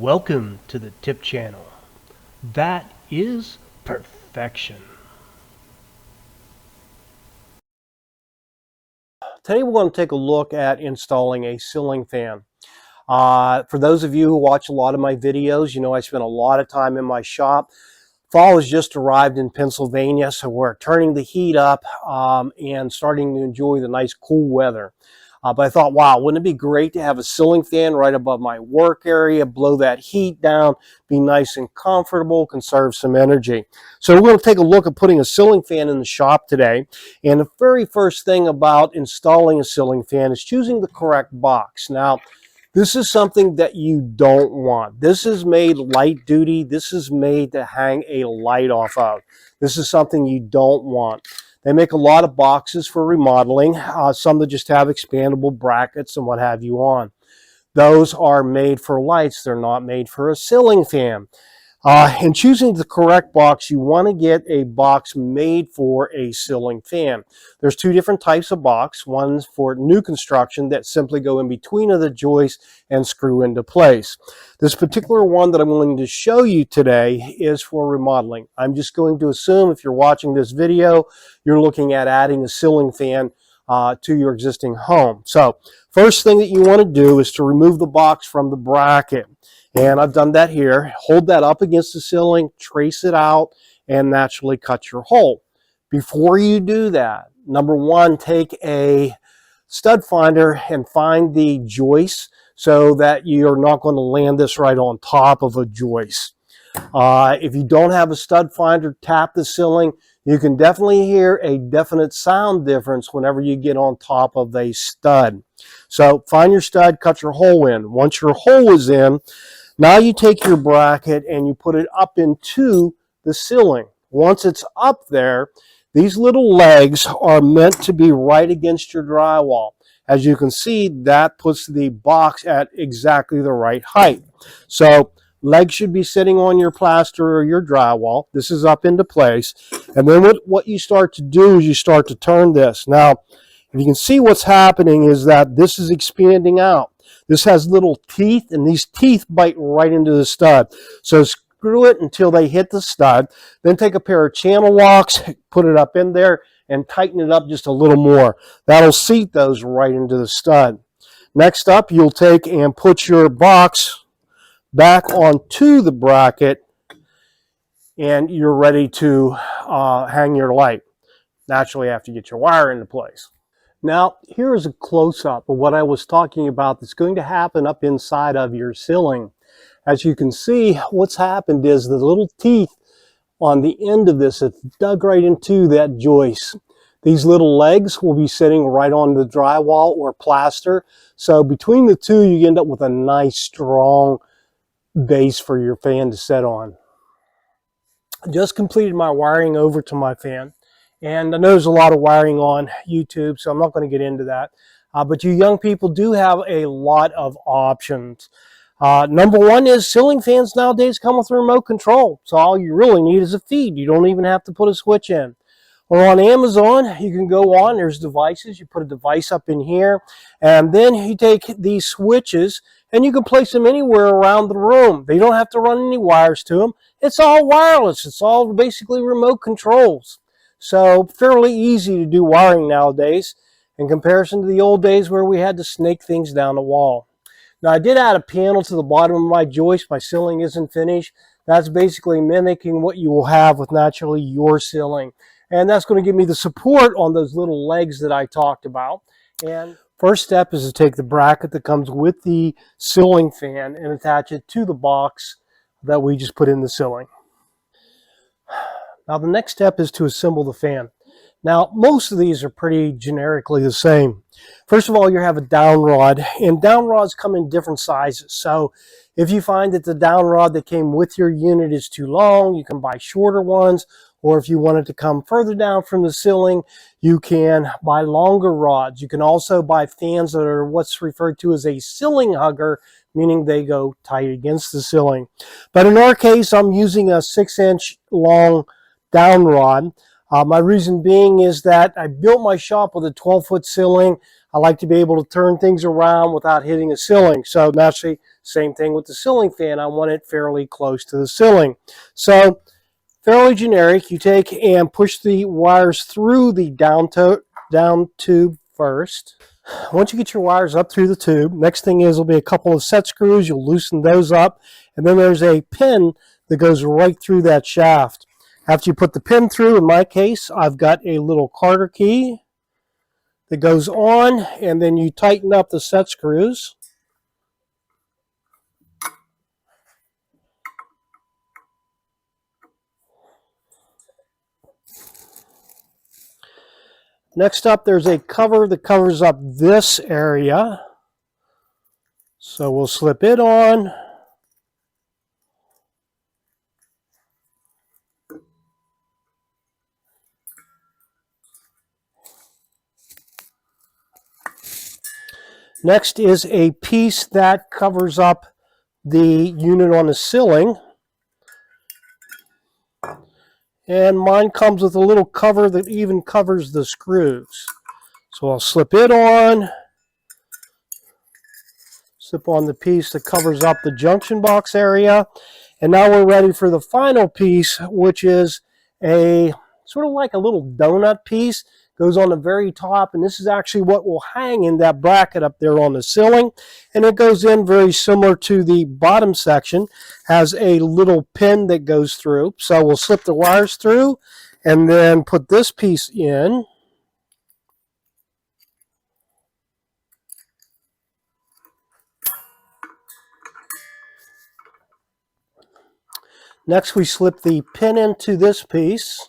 Welcome to the Tip Channel. That is perfection. Today we're going to take a look at installing a ceiling fan. For those of you who watch a lot of my videos, you know I spend a lot of time in my shop. Fall has just arrived in Pennsylvania, so we're turning the heat up and starting to enjoy the nice cool weather. But I thought, wow, wouldn't it be great to have a ceiling fan right above my work area, blow that heat down, be nice and comfortable, conserve some energy. So we're going to take a look at putting a ceiling fan in the shop today. And the very first thing about installing a ceiling fan is choosing the correct box. Now, this is something that you don't want. This is made light duty. This is made to hang a light off of. This is something you don't want. They make a lot of boxes for remodeling, some that just have expandable brackets and what have you on. Those are made for lights. They're not made for a ceiling fan. In choosing the correct box, you want to get a box made for a ceiling fan. There's two different types of box. One's for new construction that simply go in between of the joists and screw into place. This particular one that I'm going to show you today is for remodeling. I'm just going to assume if you're watching this video, you're looking at adding a ceiling fan to your existing home. So first thing that you want to do is to remove the box from the bracket. And I've done that here. Hold that up against the ceiling, trace it out, and naturally cut your hole. Before you do that, number one, take a stud finder and find the joist so that you're not going to land this right on top of a joist. If you don't have a stud finder, tap the ceiling. You can definitely hear a definite sound difference whenever you get on top of a stud. So find your stud, cut your hole in. Once your hole is in, now you take your bracket and you put it up into the ceiling. Once it's up there, these little legs are meant to be right against your drywall. As you can see, that puts the box at exactly the right height. So legs should be sitting on your plaster or your drywall. This is up into place. And then what you start to do is you start to turn this. Now, if you can see what's happening is that this is expanding out. This has little teeth, and these teeth bite right into the stud. So screw it until they hit the stud. Then take a pair of channel locks, put it up in there, and tighten it up just a little more. That'll seat those right into the stud. Next up, you'll take and put your box back onto the bracket, and you're ready to hang your light. Naturally, after you get your wire into place. Now, here is a close-up of what I was talking about that's going to happen up inside of your ceiling. As you can see, what's happened is the little teeth on the end of this have dug right into that joist. These little legs will be sitting right on the drywall or plaster. So between the two, you end up with a nice, strong base for your fan to set on. I just completed my wiring over to my fan. And I know there's a lot of wiring on YouTube, so I'm not going to get into that. But you young people do have a lot of options. Number one is ceiling fans nowadays come with a remote control. So all you really need is a feed. You don't even have to put a switch in. Or on Amazon, you can go on, there's devices. You put a device up in here, and then you take these switches, and you can place them anywhere around the room. They don't have to run any wires to them. It's all wireless. It's all basically remote controls. So fairly easy to do wiring nowadays in comparison to the old days where we had to snake things down the wall. Now I did add a panel to the bottom of my joist. My ceiling isn't finished. That's basically mimicking what you will have with naturally your ceiling. And that's going to give me the support on those little legs that I talked about. And first step is to take the bracket that comes with the ceiling fan and attach it to the box that we just put in the ceiling. Now the next step is to assemble the fan. Now most of these are pretty generically the same. First of all, you have a down rod, and down rods come in different sizes. So if you find that the down rod that came with your unit is too long, you can buy shorter ones, or if you want it to come further down from the ceiling, you can buy longer rods. You can also buy fans that are what's referred to as a ceiling hugger, meaning they go tight against the ceiling. But in our case, I'm using a 6-inch long down rod. My reason being is that I built my shop with a 12-foot ceiling. I like to be able to turn things around without hitting a ceiling. So naturally, same thing with the ceiling fan. I want it fairly close to the ceiling. So fairly generic. You take and push the wires through the down tube first. Once you get your wires up through the tube, next thing is there'll be a couple of set screws. You'll loosen those up, and then there's a pin that goes right through that shaft. After you put the pin through, in my case, I've got a little Carter key that goes on, and then you tighten up the set screws. Next up, there's a cover that covers up this area. So we'll slip it on. Next is a piece that covers up the unit on the ceiling. And mine comes with a little cover that even covers the screws. So I'll slip it on. Slip on the piece that covers up the junction box area. And now we're ready for the final piece, which is a sort of like a little donut piece. Goes on the very top, and this is actually what will hang in that bracket up there on the ceiling. And it goes in very similar to the bottom section. Has a little pin that goes through. So we'll slip the wires through and then put this piece in. Next, we slip the pin into this piece.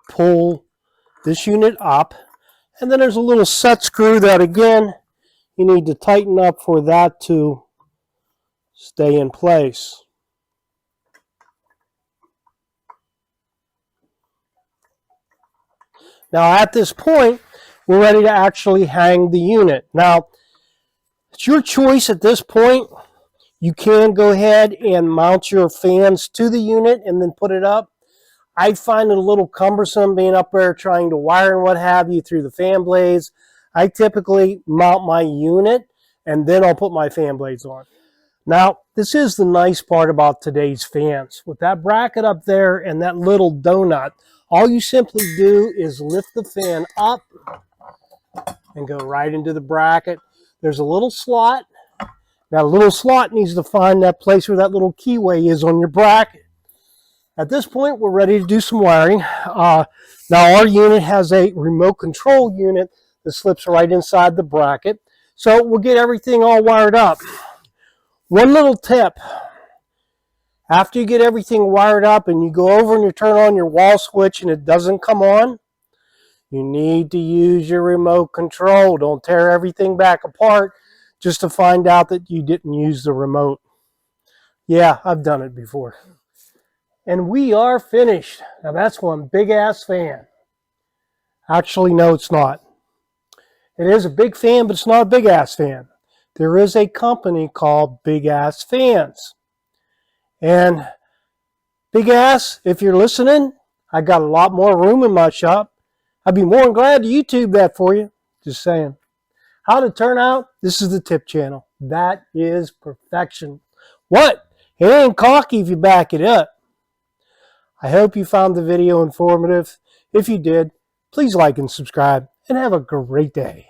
Pull this unit up, and then there's a little set screw that again you need to tighten up for that to stay in place. Now at this point, we're ready to actually hang the unit. Now it's your choice at this point. You can go ahead and mount your fans to the unit and then put it up. I find it a little cumbersome being up there trying to wire and what have you through the fan blades. I typically mount my unit and then I'll put my fan blades on. Now, this is the nice part about today's fans. With that bracket up there and that little donut, all you simply do is lift the fan up and go right into the bracket. There's a little slot. That little slot needs to find that place where that little keyway is on your bracket. At this point, we're ready to do some wiring. Now, our unit has a remote control unit that slips right inside the bracket. So we'll get everything all wired up. One little tip. After you get everything wired up and you go over and you turn on your wall switch and it doesn't come on, you need to use your remote control. Don't tear everything back apart just to find out that you didn't use the remote. Yeah, I've done it before. And we are finished. Now that's one big ass fan. Actually, no, it's not. It is a big fan, but it's not a big ass fan. There is a company called Big Ass Fans. And Big Ass, if you're listening, I got a lot more room in my shop. I'd be more than glad to YouTube that for you. Just saying. How to turn out? This is the tip channel. That is perfection. What? It ain't cocky if you back it up. I hope you found the video informative. If you did, please like and subscribe, and have a great day.